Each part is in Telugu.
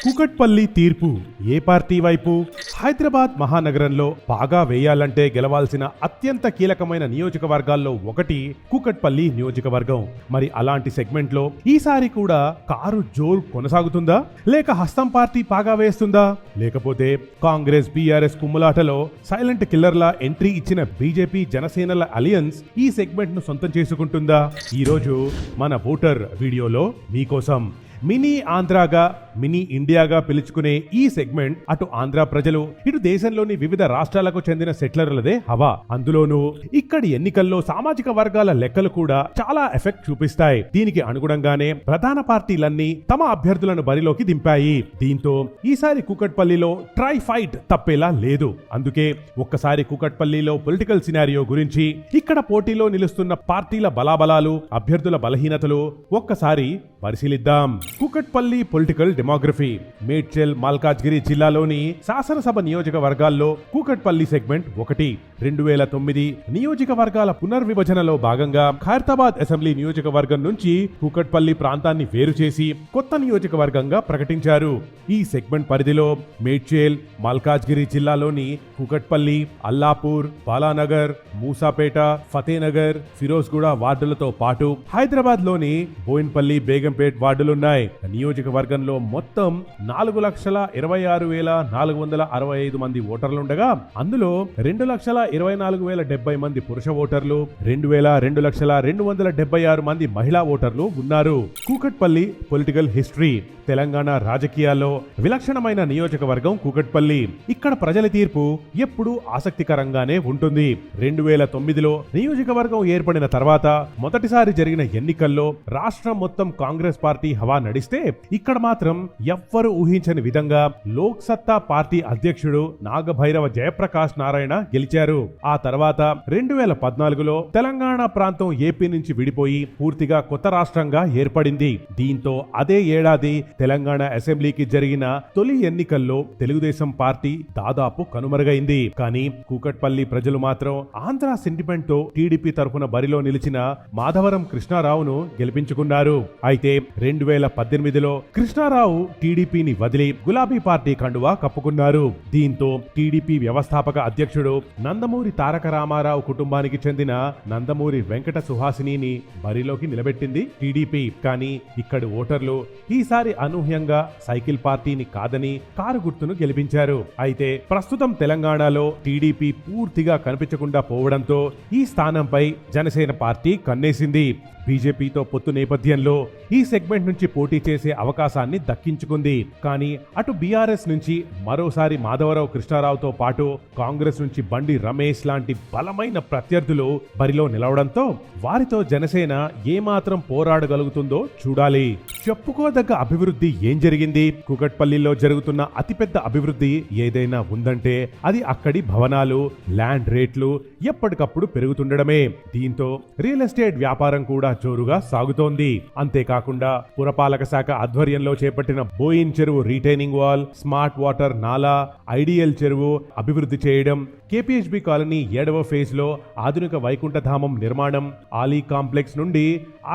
కూకట్పల్లి తీర్పు ఏ పార్టీ వైపు? హైదరాబాద్ మహానగరంలో బాగా వేయాలంటే గెలవాల్సిన అత్యంత కీలకమైన నియోజకవర్గాల్లో ఒకటి కూకట్పల్లి నియోజకవర్గం. మరి అలాంటి సెగ్మెంట్ లో ఈసారి కూడా కారు జోరు కొనసాగుతుందా, లేక హస్తం పార్టీ పాగా వేస్తుందా, లేకపోతే కాంగ్రెస్ బీఆర్ఎస్ కుమ్ములాటలో సైలెంట్ కిల్లర్లా ఎంట్రీ ఇచ్చిన బీజేపీ జనసేనల అలియన్స్ ఈ సెగ్మెంట్ ను సొంతం చేసుకుంటుందా? ఈ రోజు మన ఓటర్ వీడియోలో మీకోసం మినీ ఆంధ్రాగా, మినీ ఇండియాగా పిలుచుకునే ఈ సెగ్మెంట్ అటు ఆంధ్ర ప్రజలు, ఇటు దేశంలోని వివిధ రాష్ట్రాలకు చెందిన సెటిలర్లదే హవా. అందులోనూ ఇక్కడి ఎన్నికల్లో సామాజిక వర్గాల లెక్కలు కూడా చాలా ఎఫెక్ట్ చూపిస్తాయి. దీనికి అనుగుణంగానే ప్రధాన పార్టీలన్నీ తమ అభ్యర్థులను బరిలోకి దింపాయి. దీంతో ఈసారి కూకట్పల్లిలో ట్రై ఫైట్ తప్పేలా లేదు. అందుకే ఒక్కసారి కూకట్పల్లిలో పొలిటికల్ సినారియో గురించి, ఇక్కడ పోటీలో నిలుస్తున్న పార్టీల బలాబలాలు, అభ్యర్థుల బలహీనతలు ఒక్కసారి పరిశీలిద్దాం. Kukatpally political demography. మేడ్చల్, మల్కాజ్గిరి జిల్లాలోని శాసనసభ నియోజకవర్గాల్లో కూకట్పల్లి సెగ్మెంట్ ఒకటి. 2009 నియోజకవర్గాల పునర్విభజనలో భాగంగా ఖైరతాబాద్ అసెంబ్లీ నియోజకవర్గం నుంచి కూకట్పల్లి ప్రాంతాన్ని వేరు చేసి కొత్త నియోజకవర్గంగా ప్రకటించారు. ఈ సెగ్మెంట్ పరిధిలో మేడ్చల్, మల్కాజ్గిరి జిల్లాలోని కూకట్పల్లి, అల్లాపూర్, బాలానగర్, మూసాపేట, ఫతేనగర్, ఫిరోజ్గూడ వార్డులతో పాటు హైదరాబాద్ లోని బోయిన్పల్లి, బేగంపేట్ వార్డులున్నాయి. నియోజకవర్గంలో మొత్తం 4,26,465 మంది ఓటర్లుండగా అందులో 2,24,070 మంది పురుష ఓటర్లు, 2,02,276 మంది మహిళా ఓటర్లు ఉన్నారు. Kukatpally political history. తెలంగాణ రాజకీయాల్లో విలక్షణమైన నియోజకవర్గం కూకట్పల్లి. ఇక్కడ ప్రజల తీర్పు ఎప్పుడూ ఆసక్తికరంగానే ఉంటుంది. 2009లో నియోజకవర్గం ఏర్పడిన తర్వాత మొదటిసారి జరిగిన ఎన్నికల్లో రాష్ట్రం మొత్తం కాంగ్రెస్ పార్టీ హవా నడిస్తే ఇక్కడ మాత్రం ఎవ్వరు ఊహించని విధంగా లోక్ సత్తా పార్టీ అధ్యక్షుడు నాగభైరవ జయప్రకాష్ నారాయణ గెలిచారు. ఆ తర్వాత 2014లో తెలంగాణ ప్రాంతం ఏపీ నుంచి విడిపోయి పూర్తిగా కొత్త రాష్ట్రంగా ఏర్పడింది. దీంతో అదే ఏడాది తెలంగాణ అసెంబ్లీకి జరిగిన తొలి ఎన్నికల్లో తెలుగుదేశం పార్టీ దాదాపు కనుమరుగైంది. కానీ కూకట్పల్లి ప్రజలు మాత్రం ఆంధ్ర సెంటిమెంట్ తో టీడీపీ తరఫున బరిలో నిలిచిన మాధవరం కృష్ణారావును గెలిపించుకున్నారు. అయితే 2018లో కృష్ణారావు టీడీపీని వదిలి గులాబీ పార్టీ కండువా కప్పుకున్నారు. దీంతో టీడీపీ వ్యవస్థాపక అధ్యక్షుడు నందమూరి తారక రామారావు కుటుంబానికి చెందిన నందమూరి వెంకట సుహాసినిని బరిలోకి నిలబెట్టింది టీడీపీ. కానీ ఇక్కడి ఓటర్లు ఈసారి అనూహ్యంగా సైకిల్ పార్టీని కాదని కారు గుర్తును గెలిపించారు. అయితే ప్రస్తుతం తెలంగాణలో టీడీపీ పూర్తిగా కనిపించకుండా పోవడంతో ఈ స్థానంపై జనసేన పార్టీ కన్నేసింది. బీజేపీతో పొత్తు నేపథ్యంలో ఈ సెగ్మెంట్ నుంచి పోటీ చేసే అవకాశాన్ని దక్కించుకుంది. కానీ అటు బీఆర్ఎస్ నుంచి మరోసారి మాధవరావు కృష్ణారావుతో పాటు కాంగ్రెస్ నుంచి బండి రమేష్ లాంటి బలమైన ప్రత్యర్థులు బరిలో నిలవడంతో వారితో జనసేన ఏమాత్రం పోరాడగలుగుతుందో చూడాలి. చెప్పుకోదగ్గ అభివృద్ధి ఏం జరిగింది? కూకట్పల్లిలో జరుగుతున్న అతిపెద్ద అభివృద్ధి ఏదైనా ఉందంటే అది అక్కడి భవనాలు, ల్యాండ్ రేట్లు ఎప్పటికప్పుడు పెరుగుతుండడమే. దీంతో రియల్ ఎస్టేట్ వ్యాపారం కూడా జోరుగా సాగుతోంది. అంతేకాకుండా పురపాలక శాఖ ఆధ్వర్యంలో చేపట్టిన బోయిన్ చెరువు రీటైనింగ్ వాల్, స్మార్ట్ వాటర్ నాలా, ఐడియల్ చెరువు అభివృద్ధి చేయడం, కేపీహెచ్బీ కాలనీ 7వ ఫేజ్ లో ఆధునిక వైకుంఠధామం నిర్మాణం, ఆలీ కాంప్లెక్స్ నుండి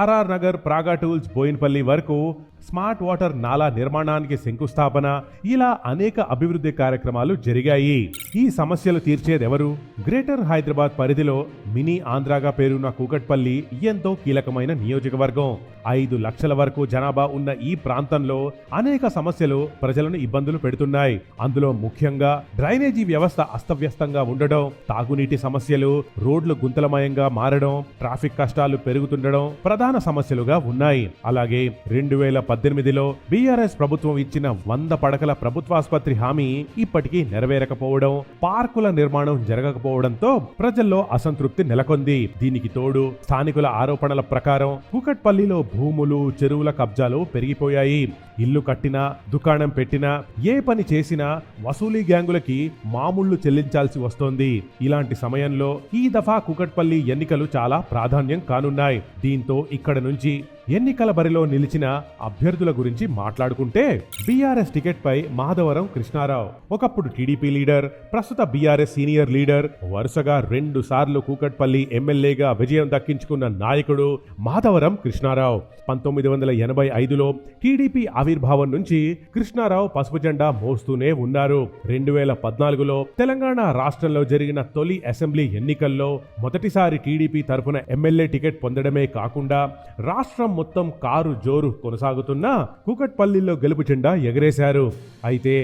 ఆర్ఆర్ నగర్, ప్రాగా టూల్స్, బోయిన్పల్లి వరకు స్మార్ట్ వాటర్ నాలా నిర్మాణానికి శంకుస్థాపన, ఇలా అనేక అభివృద్ధి కార్యక్రమాలు జరిగాయి. ఈ సమస్యలు తీర్చేదెవరు? గ్రేటర్ హైదరాబాద్ పరిధిలో మినీ ఆంధ్రాగా పేరున్న కూకట్పల్లి ఎంతో కీలకమైన నియోజకవర్గం. 5 లక్షల వరకు జనాభా ఉన్న ఈ ప్రాంతంలో అనేక సమస్యలు ప్రజలను ఇబ్బందులు పెడుతున్నాయి. అందులో ముఖ్యంగా డ్రైనేజీ వ్యవస్థ అస్తవ్యస్తంగా ఉండడం, తాగునీటి సమస్యలు, రోడ్లు గుంతలమయంగా మారడం, ట్రాఫిక్ కష్టాలు పెరుగుతుండడం ప్రధాన సమస్యలుగా ఉన్నాయి. అలాగే 2018లో బీఆర్ఎస్ ప్రభుత్వం ఇచ్చిన 100 పడకల ప్రభుత్వాసుపత్రి హామీ ఇప్పటికీ నెరవేరకపోవడం, పార్కుల నిర్మాణం జరగకపోవడంతో ప్రజల్లో అసంతృప్తి నెలకొంది. దీనికి తోడు స్థానికుల ఆరోపణల ప్రకారం కూకట్పల్లిలో భూములు, చెరువుల కబ్జాలు పెరిగిపోయాయి. ఇల్లు కట్టినా, దుకాణం పెట్టినా, ఏ పని చేసినా వసూలీ గ్యాంగులకి మామూళ్లు చెల్లించాల్సి వస్తోంది. ఇలాంటి సమయంలో ఈ దఫా కూకట్పల్లి ఎన్నికలు చాలా ప్రాధాన్యం కానున్నాయి. దీంతో ఇక్కడ నుంచి ఎన్నికల బరిలో నిలిచిన అభ్యర్థుల గురించి మాట్లాడుకుంటే బీఆర్ఎస్ టికెట్ పై మాధవరం కృష్ణారావు ఒకప్పుడు టీడీపీ లీడర్, ప్రస్తుత బీఆర్ఎస్ సీనియర్ లీడర్, వరుసగా 2 సార్లు కూకట్పల్లి ఎమ్మెల్యేగా విజయం దక్కించుకున్న నాయకుడు మాధవరం కృష్ణారావు. 1985లో టీడీపీ ఆవిర్భావం నుంచి కృష్ణారావు పసుపు జెండా మోస్తూనే ఉన్నారు. 2014లో తెలంగాణ రాష్ట్రంలో జరిగిన తొలి అసెంబ్లీ ఎన్నికల్లో మొదటిసారి టీడీపీ తరఫున ఎమ్మెల్యే టికెట్ పొందడమే కాకుండా రాష్ట్రం మొత్తం కారు జోరు కొనసాగుతున్నా కూకట్పల్లిలో గెలుపు జెండా ఎగరేశారు. అయితే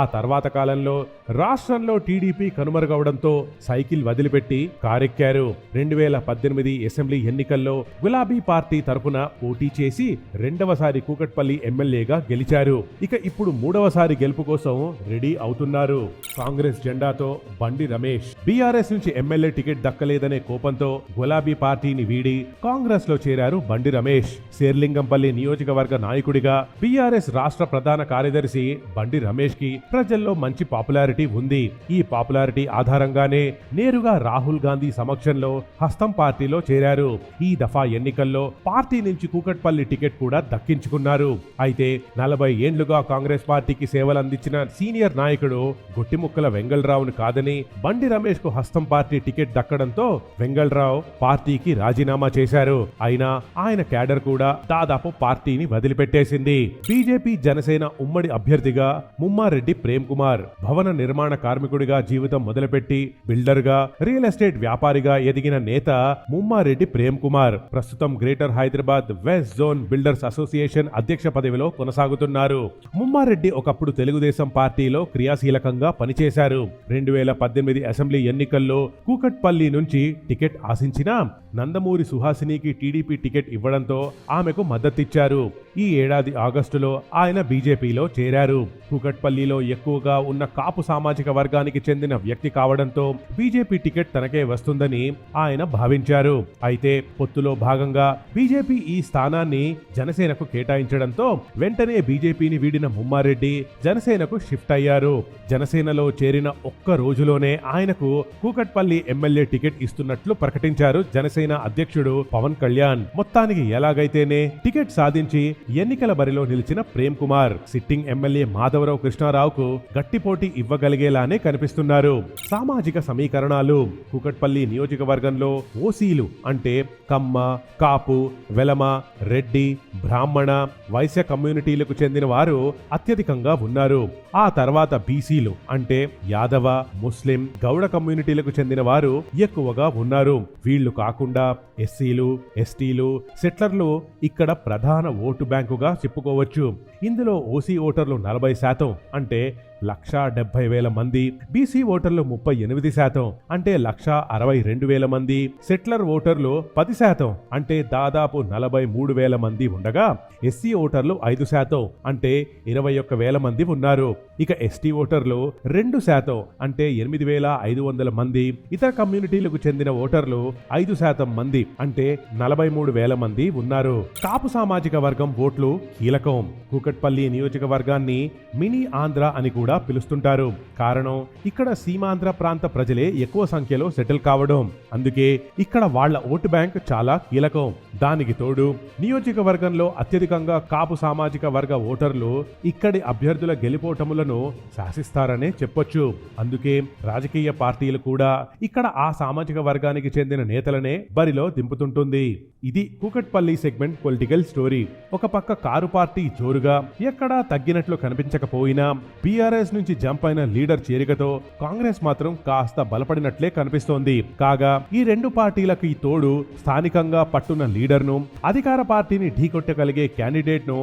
ఆ తర్వాత కాలంలో రాష్ట్రంలో టీడీపీ కనుమరుగవడంతో సైకిల్ వదిలిపెట్టి కారెక్కారు. 2018 అసెంబ్లీ ఎన్నికల్లో గులాబీ పార్టీ తరఫున పోటీ చేసి 2వసారి కూకట్పల్లి ఎమ్మెల్యేగా గెలిచారు. ఇక ఇప్పుడు 3వసారి గెలుపు కోసం రెడీ అవుతున్నారు. కాంగ్రెస్ జెండాతో బండి రమేష్ బీఆర్ఎస్ నుంచి ఎమ్మెల్యే టికెట్ దక్కలేదనే కోపంతో గులాబీ పార్టీని వీడి కాంగ్రెస్ లో చేరారు బండి రమేష్. శేర్లింగంపల్లి నియోజకవర్గ నాయకుడిగా బీఆర్ఎస్ రాష్ట్ర ప్రధాన కార్యదర్శి బండి రమేష్ కి ప్రజల్లో మంచి పాపులారిటీ ఉంది. ఈ పాపులారిటీ ఆధారంగానే నేరుగా రాహుల్ గాంధీ సమక్షంలో హస్తం పార్టీలో చేరారు. ఈ దఫా ఎన్నికల్లో పార్టీ నుంచి కూకట్పల్లి టికెట్ కూడా దక్కించుకున్నారు. అయితే 40 ఏండ్లుగా కాంగ్రెస్ పార్టీకి సేవలందించిన సీనియర్ నాయకుడు గొట్టిముక్కల వెంగళరావును కాదని బండి రమేష్ కు హస్తం పార్టీ టికెట్ దక్కడంతో వెంగళరావు పార్టీకి రాజీనామా చేశారు. అయినా ఆయన క్యాడర్ కూడా దాదాపు పార్టీని వదిలిపెట్టేసింది. బీజేపీ జనసేన ఉమ్మడి అభ్యర్థిగా ముమ్మారెడ్డి ప్రేమ్ కుమార్ భవన నిర్మాణ కార్మికుడిగా జీవితం మొదలుపెట్టి బిల్డర్ గా, రియల్ ఎస్టేట్ వ్యాపారిగా ఎదిగిన నేత ముమ్మారెడ్డి ప్రేమ్ కుమార్ ప్రస్తుతం greater Hyderabad west zone builders association అధ్యక్ష పదవిలో కొనసాగుతున్నారు. ముమ్మారెడ్డి ఒకప్పుడు తెలుగుదేశం పార్టీలో క్రియాశీలకంగా పనిచేశారు. 2018 అసెంబ్లీ ఎన్నికల్లో కూకట్పల్లి నుంచి టికెట్ ఆశించినా నందమూరి సుహాసినికి టీడీపీ టికెట్ ఇవ్వడంతో ఆమెకు మద్దతిచ్చారు. ఈ ఏడాది ఆగస్టులో ఆయన బీజేపీలో చేరారు. కూకట్పల్లిలో ఎక్కువగా ఉన్న కాపు సామాజిక వర్గానికి చెందిన వ్యక్తి కావడంతో బీజేపీ టికెట్ తనకే వస్తుందని ఆయన భావించారు. అయితే పొత్తులో భాగంగా బీజేపీ ఈ స్థానాన్ని జనసేనకు కేటాయించడంతో వెంటనే బీజేపీని వీడిన ముమ్మారెడ్డి జనసేనకు షిఫ్ట్ అయ్యారు. జనసేనలో చేరిన ఒక్క రోజులోనే ఆయనకు కూకట్పల్లి ఎమ్మెల్యే టికెట్ ఇస్తున్నట్లు ప్రకటించారు జనసేన అధ్యక్షుడు పవన్ కళ్యాణ్. మొత్తానికి ఎలాగైతేనే టికెట్ సాధించి ఎన్నికల బరిలో నిలిచిన ప్రేమ్ కుమార్ సిట్టింగ్ ఎమ్మెల్యే మాధవరావు కృష్ణారావుకు గట్టి పోటీ ఇవ్వగలిగేలానే కనిపిస్తున్నారు. సామాజిక సమీకరణాలు కూకట్పల్లి నియోజకవర్గంలో ఓసీలు అంటే కమ్మ, కాపు, వెలమ, రెడ్డి, బ్రాహ్మణ, వైశ్య కమ్యూనిటీలకు చెందిన వారు అత్యధికంగా ఉన్నారు. ఆ తర్వాత బీసీలు అంటే యాదవ, ముస్లిం, గౌడ కమ్యూనిటీలకు చెందిన వారు ఎక్కువగా ఉన్నారు. వీళ్లు కాకుండా ఎస్సీలు, ఎస్టీలు, సెట్లర్లు ఇక్కడ ప్రధాన ఓటు బ్యాంకుగా చెప్పుకోవచ్చు. ఇందులో ఓసీ ఓటర్లు 40% అంటే 1,70,000 మంది, బీసీ ఓటర్లు 38% అంటే 1,62,000 మంది, సెట్లర్ ఓటర్లు 10% అంటే దాదాపు 43,000 మంది ఉండగా ఎస్సీ ఓటర్లు 5% అంటే 21,000 మంది ఉన్నారు. ఇక ఎస్టీ ఓటర్లు 2% అంటే 8,500 మంది, ఇతర కమ్యూనిటీలకు చెందిన ఓటర్లు 5% మంది అంటే 43,000 మంది ఉన్నారు. కాపు సామాజిక వర్గం ఓట్లు కీలకం. కూకట్పల్లి నియోజకవర్గాన్ని మినీ ఆంధ్ర అని కూడా పిలుస్తుంటారు. కారణం ఇక్కడ సీమాంధ్ర ప్రాంత ప్రజలే ఎక్కువ సంఖ్యలో సెటిల్ కావడం. అందుకే ఇక్కడ వాళ్ల ఓటు బ్యాంక్ చాలా కీలకం. దానికి తోడు నియోజకవర్గంలో అత్యధికంగా కాపు సామాజిక వర్గ ఓటర్లు ఇక్కడి అభ్యర్థుల గెలుపోటములను శాసిస్తారనే చెప్పొచ్చు. అందుకే రాజకీయ పార్టీలు కూడా ఇక్కడ ఆ సామాజిక వర్గానికి చెందిన నేతలనే బరిలో దింపుతుంటుంది. ఇది కూకట్పల్లి సెగ్మెంట్ పొలిటికల్ స్టోరీ. ఒక పక్క కారు పార్టీ జోరుగా ఎక్కడా తగ్గినట్లు కనిపించకపోయినా బీఆర్ఎస్ నుంచి జంప్ అయిన లీడర్ చేరికతో కాంగ్రెస్ మాత్రం కాస్త బలపడినట్లే కనిపిస్తోంది. కాగా ఈ రెండు పార్టీలకి తోడు స్థానికంగా పట్టున్న లీడర్ను, అధికార పార్టీని ఢీకొట్టగలిగే క్యాండిడేట్ ను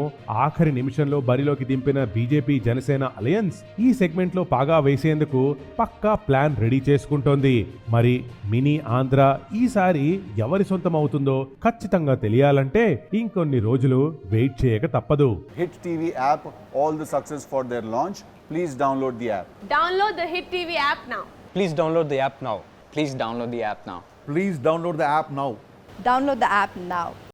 ఆఖరి నిమిషంలో బరిలోకి దింపిన బీజేపీ జనసేన అలయన్స్ ఈ సెగ్మెంట్ లో పాగా వేసేందుకు పక్కా ప్లాన్ రెడీ చేసుకుంటోంది. మరి మినీ ఆంధ్ర ఈసారి ఎవరి సొంతం అవుతుందో ఖచ్చితంగా తెలియాలంటే ఇంకొన్ని రోజులు వెయిట్ చేయక తప్పదు. Hit TV app, all the success for their launch. Please download the app. Download the Hit TV app now. Please download the app now. Please download the app now. Please download the app now. Download the app now.